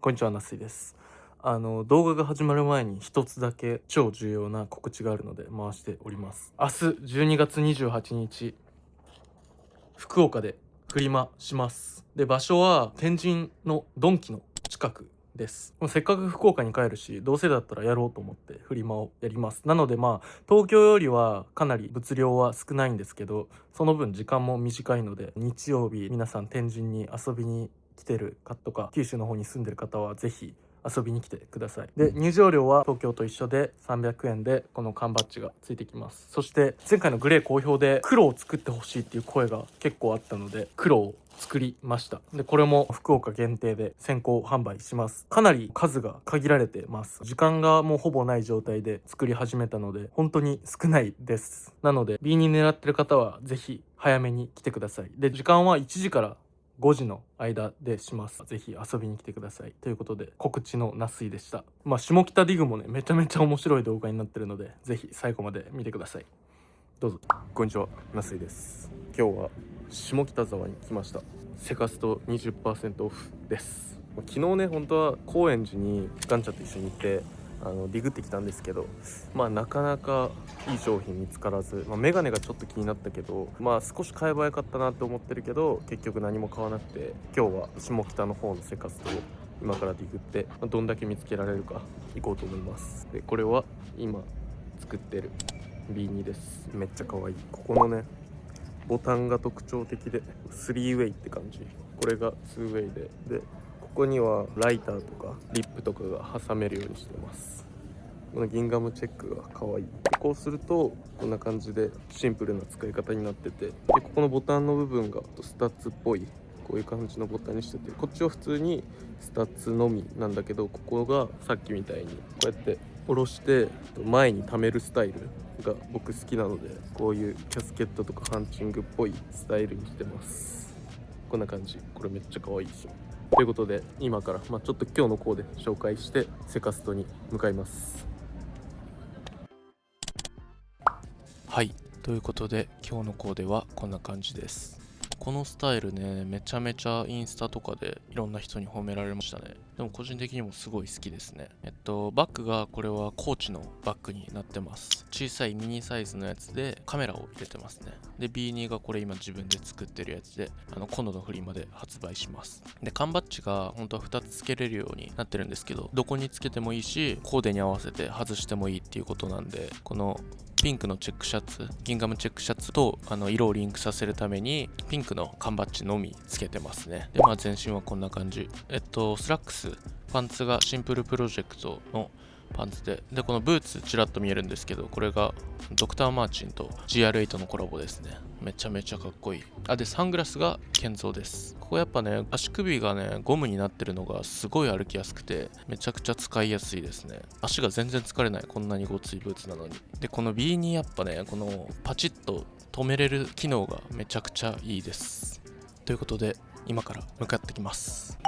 こんにちは、なすいです。動画が始まる前に一つだけ超重要な告知があるので回しております。明日12月28日、福岡でフリマします。で、場所は天神のドンキの近くです。もうせっかく福岡に帰るし、どうせだったらやろうと思ってフリマをやります。なので東京よりはかなり物量は少ないんですけど、その分時間も短いので、日曜日皆さん天神に遊びに来てる方とか、九州の方に住んでる方はぜひ遊びに来てください。で、入場料は東京と一緒で300円でこの缶バッジがついてきます。そして前回のグレー好評で黒を作ってほしいっていう声が結構あったので、黒を作りました。で、これも福岡限定で先行販売します。かなり数が限られてます。時間がもうほぼない状態で作り始めたので、本当に少ないです。なので B に狙ってる方はぜひ早めに来てください。で、時間は1時から5時の間でします。ぜひ遊びに来てください。ということで、告知のなすいでした。下北ディグもね、めちゃめちゃ面白い動画になってるので、ぜひ最後まで見てください。どうぞ。こんにちは、なすいです。今日は下北沢に来ました。セカスト 20% オフです。昨日ね、本当は高円寺にガンちゃんと一緒に行ってディグってきたんですけど、なかなかいい商品見つからず、メガネがちょっと気になったけど、少し買えばよかったなって思ってるけど、結局何も買わなくて、今日は下北の方のセカストを今からディグって、どんだけ見つけられるか行こうと思います。で、これは今作ってる B2 です。めっちゃ可愛い。ここのね、ボタンが特徴的で 3way って感じ。これが 2way でここにはライターとかリップとかが挟めるようにしてます。このギンガムチェックが可愛い。こうするとこんな感じでシンプルな使い方になってて、でここのボタンの部分がスタッツっぽいこういう感じのボタンにしてて、こっちは普通にスタッツのみなんだけど、ここがさっきみたいにこうやって下ろして前に溜めるスタイルが僕好きなので、こういうキャスケットとかハンチングっぽいスタイルにしてます。こんな感じ。これめっちゃ可愛いでしょ。ということで今からちょっと今日のコーデ紹介してセカストに向かいます。はい、ということで今日のコーデはこんな感じです。このスタイルね、めちゃめちゃインスタとかでいろんな人に褒められましたね。でも個人的にもすごい好きですね。バッグがこれはコーチのバッグになってます。小さいミニサイズのやつでカメラを入れてますね。で B2 がこれ今自分で作ってるやつで、今度のフリマで発売します。で缶バッジが本当は2つ付けれるようになってるんですけど、どこにつけてもいいしコーデに合わせて外してもいいっていうことなんで、このピンクのチェックシャツ、ギンガムチェックシャツと色をリンクさせるためにピンクの缶バッジのみつけてますね。で全身はこんな感じ。スラックス、パンツがシンプルプロジェクトのパンツで、このブーツちらっと見えるんですけど、これがドクターマーチンと GR8 のコラボですね。めちゃめちゃかっこいい。でサングラスがケンゾーです。ここやっぱね、足首がねゴムになってるのがすごい歩きやすくてめちゃくちゃ使いやすいですね。足が全然疲れない、こんなにごついブーツなのに。でこの B にやっぱね、このパチッと止めれる機能がめちゃくちゃいいです。ということで今から向かってきます。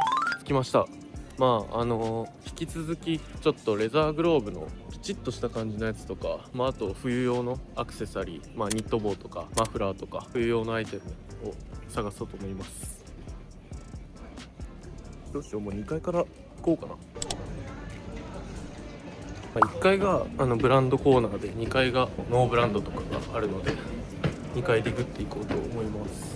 着きました。引き続きちょっとレザーグローブのピチッとした感じのやつとか、あと冬用のアクセサリー、ニット帽とかマフラーとか冬用のアイテムを探そうと思います。どうしよう、もう2階から行こうかな。1階がブランドコーナーで、2階がノーブランドとかがあるので、2階でグッていこうと思います。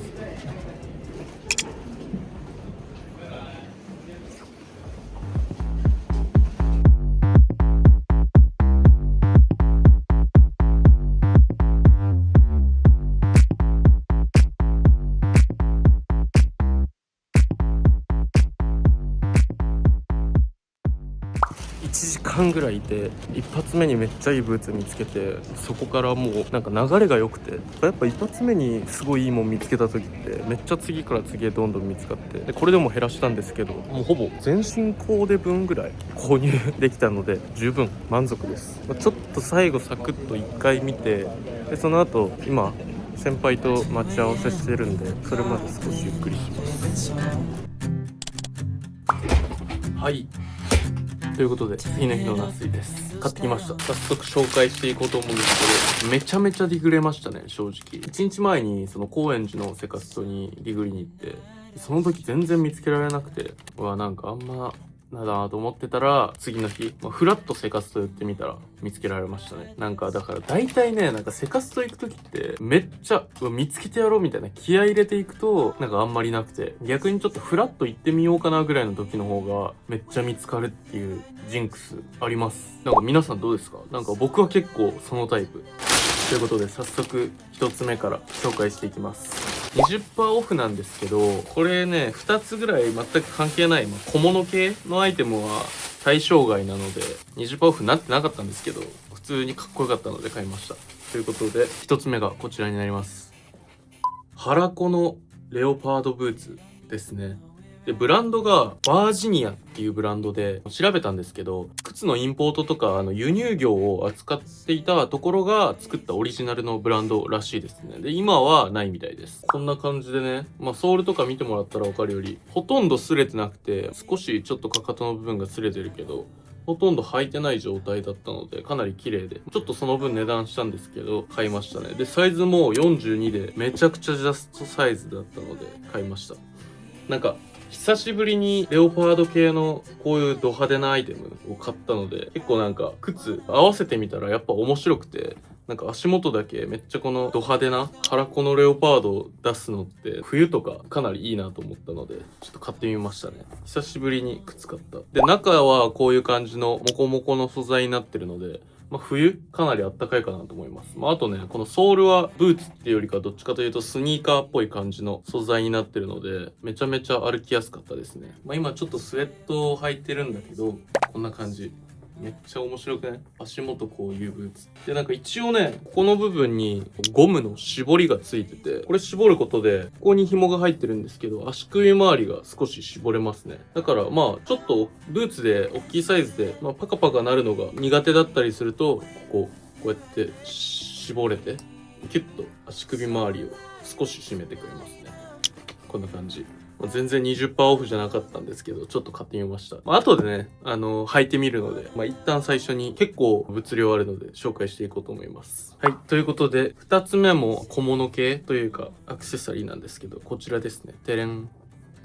1時間ぐらいいて、一発目にめっちゃいいブーツ見つけて、そこからもう流れが良くて、やっぱ一発目にすごいいいもん見つけた時ってめっちゃ次から次へどんどん見つかって、でこれでも減らしたんですけど、もうほぼ全身コーデ分ぐらい購入できたので十分満足です。ちょっと最後サクッと1回見て、でその後今先輩と待ち合わせしてるんで、それまで少しゆっくりします。はい、ということで次の日のなすいです。買ってきました。早速紹介していこうと思うんですけど、めちゃめちゃディグれましたね。正直1日前にその高円寺のセカストにディグりに行って、その時全然見つけられなくて、あんまだなと思ってたら、次の日、フラッとセカスト寄ってみたら見つけられましたね。なんかだから大体ね、なんかセカスト行く時ってめっちゃ見つけてやろうみたいな気合い入れていくとなんかあんまりなくて、逆にちょっとフラッと行ってみようかなぐらいの時の方がめっちゃ見つかるっていうジンクスあります。なんか皆さんどうですか？なんか僕は結構そのタイプ。ということで早速1つ目から紹介していきます。20% オフなんですけど、これね2つぐらい全く関係ない、小物系のアイテムは対象外なので 20% オフになってなかったんですけど、普通にかっこよかったので買いました。ということで1つ目がこちらになります。原子のレオパードブーツですね。でブランドがバージニアっていうブランドで、調べたんですけど、靴のインポートとか輸入業を扱っていたところが作ったオリジナルのブランドらしいですね。で今はないみたいです。こんな感じでね、ソールとか見てもらったら分かるよりほとんど擦れてなくて、少しちょっとかかとの部分が擦れてるけどほとんど履いてない状態だったのでかなり綺麗で、ちょっとその分値段したんですけど買いましたね。でサイズも42でめちゃくちゃジャストサイズだったので買いました。なんか久しぶりにレオパード系のこういうド派手なアイテムを買ったので、結構なんか靴合わせてみたらやっぱ面白くて、なんか足元だけめっちゃこのド派手な原子のレオパードを出すのって冬とかかなりいいなと思ったのでちょっと買ってみましたね。久しぶりに靴買った。で中はこういう感じのモコモコの素材になってるので、冬かなりあったかいかなと思います。あとね、このソールはブーツっていうよりかどっちかというとスニーカーっぽい感じの素材になってるのでめちゃめちゃ歩きやすかったですね。今ちょっとスウェットを履いてるんだけどこんな感じ。めっちゃ面白くない？足元こういうブーツで、なんか一応ねここの部分にゴムの絞りがついてて、これ絞ることでここに紐が入ってるんですけど足首周りが少し絞れますね。だからちょっとブーツで大きいサイズで、パカパカなるのが苦手だったりするとこうやって絞れてキュッと足首周りを少し締めてくれますね。こんな感じ。全然 20% オフじゃなかったんですけどちょっと買ってみました。後でね履いてみるので、一旦最初に結構物量あるので紹介していこうと思います。はい、ということで2つ目も小物系というかアクセサリーなんですけど、こちらですね。テレン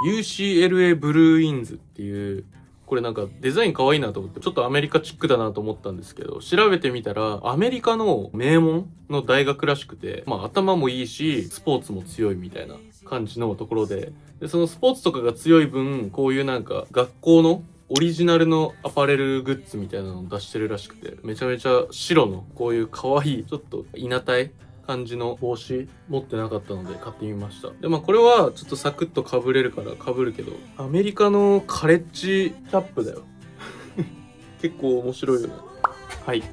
UCLA ブルーインズっていう、これなんかデザイン可愛いなと思ってちょっとアメリカチックだなと思ったんですけど、調べてみたらアメリカの名門の大学らしくて、頭もいいしスポーツも強いみたいな感じのところで、そのスポーツとかが強い分こういうなんか学校のオリジナルのアパレルグッズみたいなのを出してるらしくて、めちゃめちゃ白のこういう可愛いちょっと稲たい感じの帽子持ってなかったので買ってみました。でこれはちょっとサクッと被れるから被るけど、アメリカのカレッジキャップだよ結構面白いよね。はい、被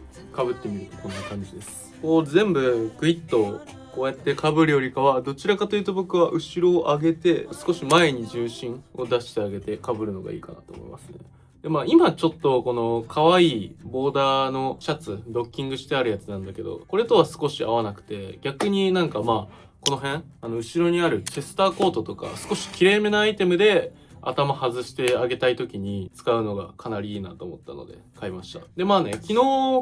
ってみるとこんな感じです。こう全部グイッとこうやって被るよりかはどちらかというと僕は後ろを上げて少し前に重心を出してあげて被るのがいいかなと思いますね。で今ちょっとこの可愛いボーダーのシャツドッキングしてあるやつなんだけど、これとは少し合わなくて、逆になんかこの辺後ろにあるチェスターコートとか少しきれいめなアイテムで頭外してあげたい時に使うのがかなりいいなと思ったので買いました。で昨日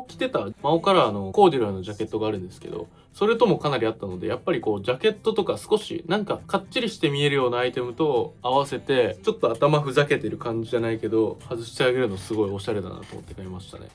着てたマオカラーのコーデュロイのジャケットがあるんですけど、それともかなりあったので、やっぱりこうジャケットとか少しなんかかっちりして見えるようなアイテムと合わせて、ちょっと頭ふざけてる感じじゃないけど外してあげるのすごいおしゃれだなと思って買いましたね。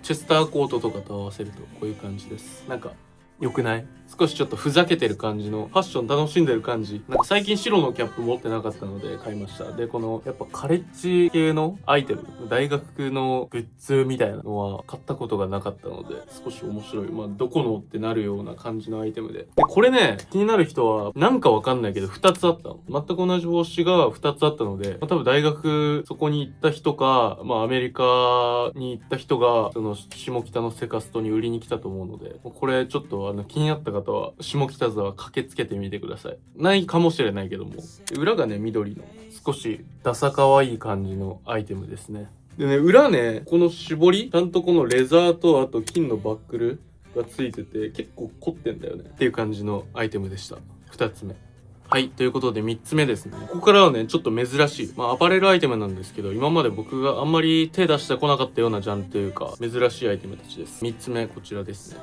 チェスターコートとかと合わせるとこういう感じです。なんか良くない？少しちょっとふざけてる感じのファッション楽しんでる感じ。なんか最近白のキャップ持ってなかったので買いました。でこのやっぱカレッジ系のアイテム、大学のグッズみたいなのは買ったことがなかったので少し面白い。どこのってなるような感じのアイテムで、これね気になる人はなんかわかんないけど2つあったの。全く同じ帽子が2つあったので、多分大学そこに行った人かアメリカに行った人がその下北のセカストに売りに来たと思うので、これちょっと気になった方は下北沢駆けつけてみてください。ないかもしれないけども、裏がね緑の少しダサ可愛い感じのアイテムですね。でね裏ねこの絞りちゃんとこのレザーとあと金のバックルがついてて結構凝ってんだよねっていう感じのアイテムでした。2つ目。はい、ということで3つ目ですね。ここからはねちょっと珍しいアパレルアイテムなんですけど、今まで僕があんまり手出してこなかったようなジャンルというか珍しいアイテムたちです。3つ目こちらですね。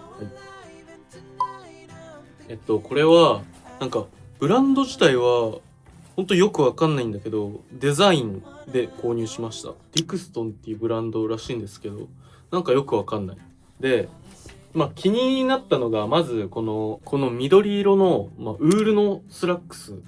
はい、これはなんかブランド自体はほんとよくわかんないんだけど、デザインで購入しました。ディクストンっていうブランドらしいんですけど、なんかよくわかんない。で、まあ気になったのが、まずこの緑色の、ウールのスラックス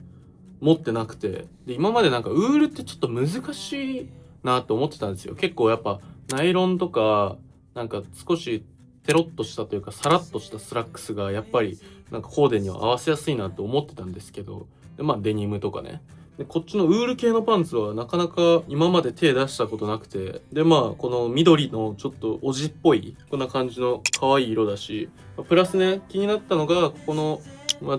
持ってなくて、で、今までなんかウールってちょっと難しいなと思ってたんですよ。結構やっぱナイロンとか、なんか少しテロッとしたというかサラッとしたスラックスがやっぱりなんかコーデには合わせやすいなと思ってたんですけど、で、デニムとかね。で、こっちのウール系のパンツはなかなか今まで手出したことなくて、で、この緑のちょっとおじっぽい、こんな感じの可愛い色だし、プラスね、気になったのが、ここの、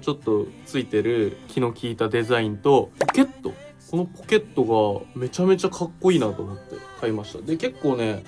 ちょっとついてる気の利いたデザインと、ポケット。このポケットがめちゃめちゃかっこいいなと思って買いました。で、結構ね、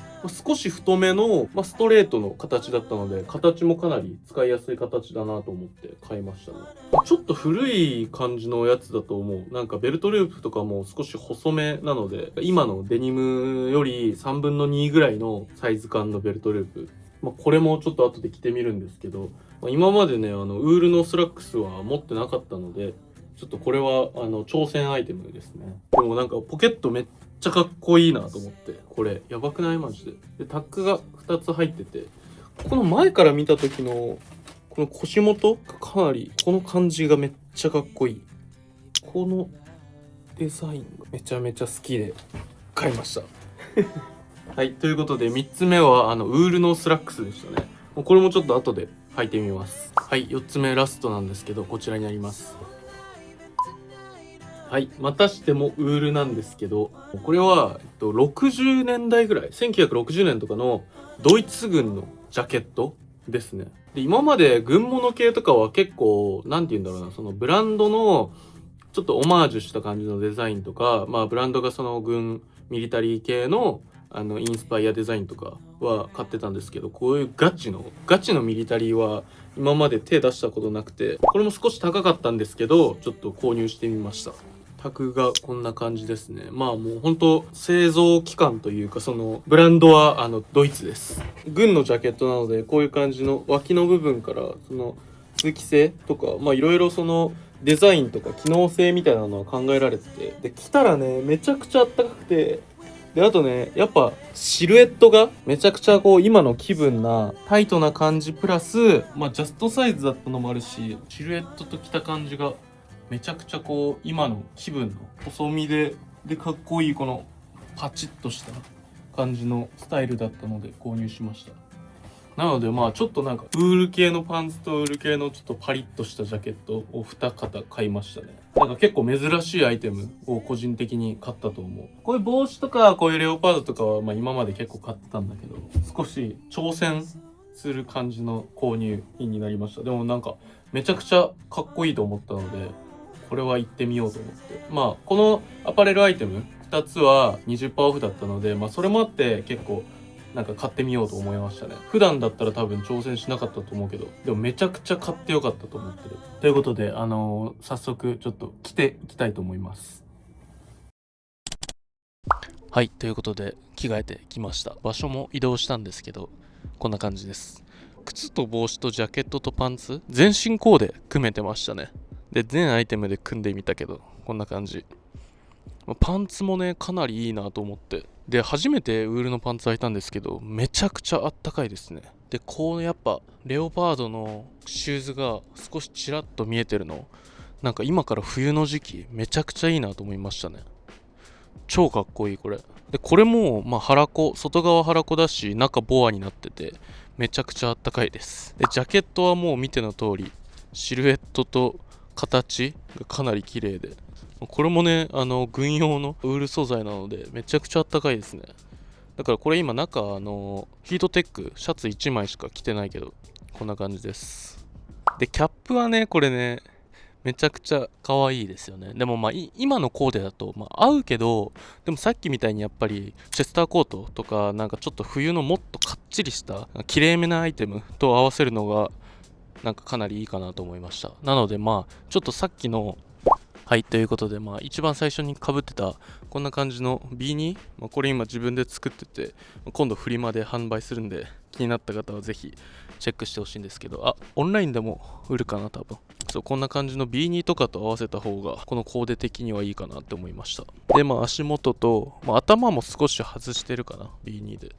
少し太めの、ストレートの形だったので、形もかなり使いやすい形だなと思って買いましたね。ちょっと古い感じのやつだと思う。なんかベルトループとかも少し細めなので、今のデニムより3分の2ぐらいのサイズ感のベルトループ。これもちょっと後で着てみるんですけど、今までね、ウールのスラックスは持ってなかったので、ちょっとこれは挑戦アイテムですね。でもなんかポケットめっちゃかっこいいなと思って、これやばくないマジで。で、タックが2つ入ってて、この前から見た時のこの腰元がかなりこの感じがめっちゃかっこいい。このデザインがめちゃめちゃ好きで買いましたはい、ということで3つ目はウールのスラックスでしたね。これもちょっと後で履いてみます。はい、4つ目ラストなんですけど、こちらになります。はい、またしてもウールなんですけど、これは、60年代ぐらい、1960年とかのドイツ軍のジャケットですね。で、今まで軍物系とかは結構、なんて言うんだろうな、そのブランドのちょっとオマージュした感じのデザインとか、ブランドがその軍、ミリタリー系のインスパイアデザインとかは買ってたんですけど、こういうガチのミリタリーは今まで手出したことなくて、これも少し高かったんですけど、ちょっと購入してみました。タグがこんな感じですね。もう本当製造期間というか、そのブランドはドイツです。軍のジャケットなので、こういう感じの脇の部分からその通気性とか、いろいろそのデザインとか機能性みたいなのは考えられてて、で着たらねめちゃくちゃあったかくて、であとねやっぱシルエットがめちゃくちゃこう今の気分なタイトな感じプラス、ジャストサイズだったのもあるし、シルエットと着た感じがめちゃくちゃこう今の気分の細身でかっこいいこのパチッとした感じのスタイルだったので購入しました。なのでちょっとなんかウール系のパンツとウール系のちょっとパリッとしたジャケットを2型買いましたね。なんか結構珍しいアイテムを個人的に買ったと思う。こういう帽子とかこういうレオパードとかは今まで結構買ってたんだけど、少し挑戦する感じの購入品になりました。でもなんかめちゃくちゃかっこいいと思ったので、これは行ってみようと思って、このアパレルアイテム2つは 20% オフだったので、それもあって結構なんか買ってみようと思いましたね。普段だったら多分挑戦しなかったと思うけど、でもめちゃくちゃ買ってよかったと思ってる。ということで早速ちょっと着ていきたいと思います。はい、ということで着替えてきました。場所も移動したんですけど、こんな感じです。靴と帽子とジャケットとパンツ全身コーデ組めてましたね。で、全アイテムで組んでみたけど、こんな感じ。パンツもね、かなりいいなと思って。で、初めてウールのパンツ履いたんですけど、めちゃくちゃあったかいですね。で、こうやっぱ、レオパードのシューズが少しちらっと見えてるの、なんか今から冬の時期、めちゃくちゃいいなと思いましたね。超かっこいい、これ。で、これも、腹子、外側腹子だし、中ボアになってて、めちゃくちゃあったかいです。で、ジャケットはもう見ての通り、シルエットと形がかなり綺麗で、これもね、軍用のウール素材なのでめちゃくちゃあったかいですね。だからこれ今中ヒートテックシャツ1枚しか着てないけど、こんな感じです。で、キャップはね、これねめちゃくちゃ可愛いですよね。でも今のコーデだと合うけど、でもさっきみたいにやっぱりチェスターコートとかなんかちょっと冬のもっとかっちりした綺麗めなアイテムと合わせるのがなんかかなりいいかなと思いました。なのでちょっとさっきのはい、ということで一番最初に被ってたこんな感じのビーニー、これ今自分で作ってて今度フリマで販売するんで、気になった方はぜひチェックしてほしいんですけど、オンラインでも売るかな多分。そう、こんな感じの B2 とかと合わせた方がこのコーデ的にはいいかなって思いました。で足元と、頭も少し外してるかな B2 で。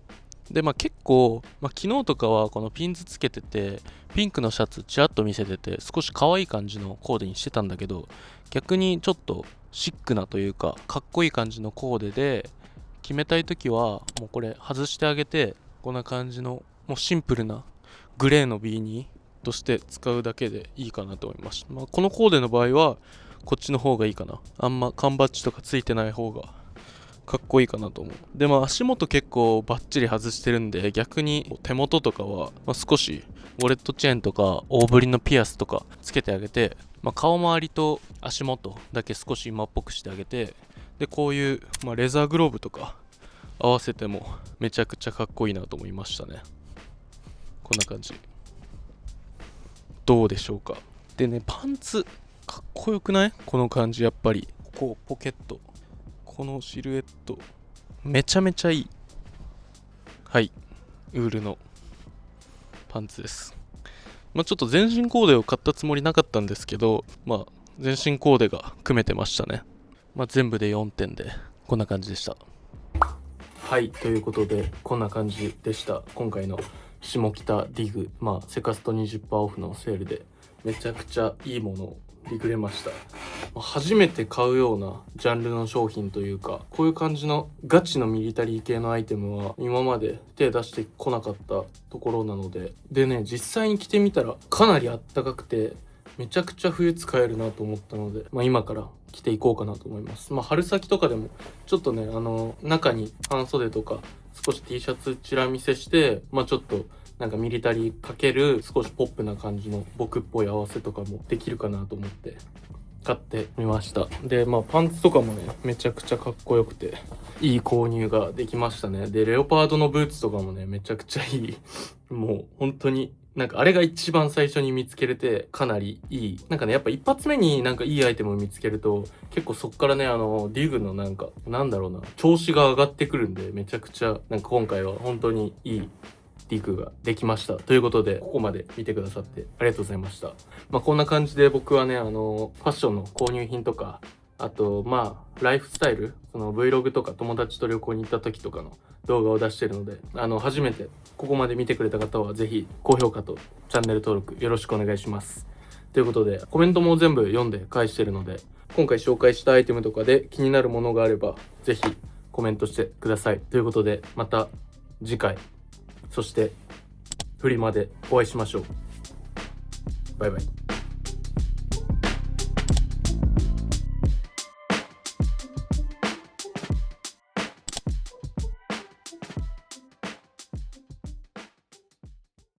で結構、昨日とかはこのピンズつけててピンクのシャツちらっと見せてて少し可愛い感じのコーデにしてたんだけど、逆にちょっとシックなというかかっこいい感じのコーデで決めたい時はもうこれ外してあげて、こんな感じのもうシンプルなグレーの B2 として使うだけでいいかなと思いました。このコーデの場合はこっちの方がいいかな。あんま缶バッジとかついてない方がかっこいいかなと思う。で足元結構バッチリ外してるんで、逆に手元とかは、少しウォレットチェーンとか大ぶりのピアスとかつけてあげて、顔周りと足元だけ少し今っぽくしてあげて、でこういう、レザーグローブとか合わせてもめちゃくちゃかっこいいなと思いましたね。こんな感じどうでしょうか。でね、パンツかっこよくない？この感じ。やっぱりここポケット、このシルエットめちゃめちゃいい。はい、ウールのパンツです。ちょっと全身コーデを買ったつもりなかったんですけど、全身コーデが組めてましたね。全部で4点でこんな感じでした。はい、ということでこんな感じでした。今回の下北ディグ、セカスト 20% オフのセールでめちゃくちゃいいものをリグれました。初めて買うようなジャンルの商品というか、こういう感じのガチのミリタリー系のアイテムは今まで手出してこなかったところなので、ね、実際に着てみたらかなりあったかくてめちゃくちゃ冬使えるなと思ったので、今から着ていこうかなと思います。春先とかでもちょっとね、中に半袖とか少し T シャツチラ見せして、ちょっとなんかミリタリーかける少しポップな感じの僕っぽい合わせとかもできるかなと思って買ってみました。でパンツとかもねめちゃくちゃかっこよくていい購入ができましたね。でレオパードのブーツとかもねめちゃくちゃいいもう本当になんかあれが一番最初に見つけれてかなりいい。なんかねやっぱ一発目になんかいいアイテムを見つけると結構そっからねディグのなんだろうな調子が上がってくるんで、めちゃくちゃなんか今回は本当にいいディグができました。ということでここまで見てくださってありがとうございました。こんな感じで僕はねファッションの購入品とか、あとライフスタイル、その Vlog とか友達と旅行に行った時とかの動画を出しているので、初めてここまで見てくれた方はぜひ高評価とチャンネル登録よろしくお願いします。ということでコメントも全部読んで返してるので、今回紹介したアイテムとかで気になるものがあればぜひコメントしてください。ということでまた次回、そしてフリマでお会いしましょう。バイバイ。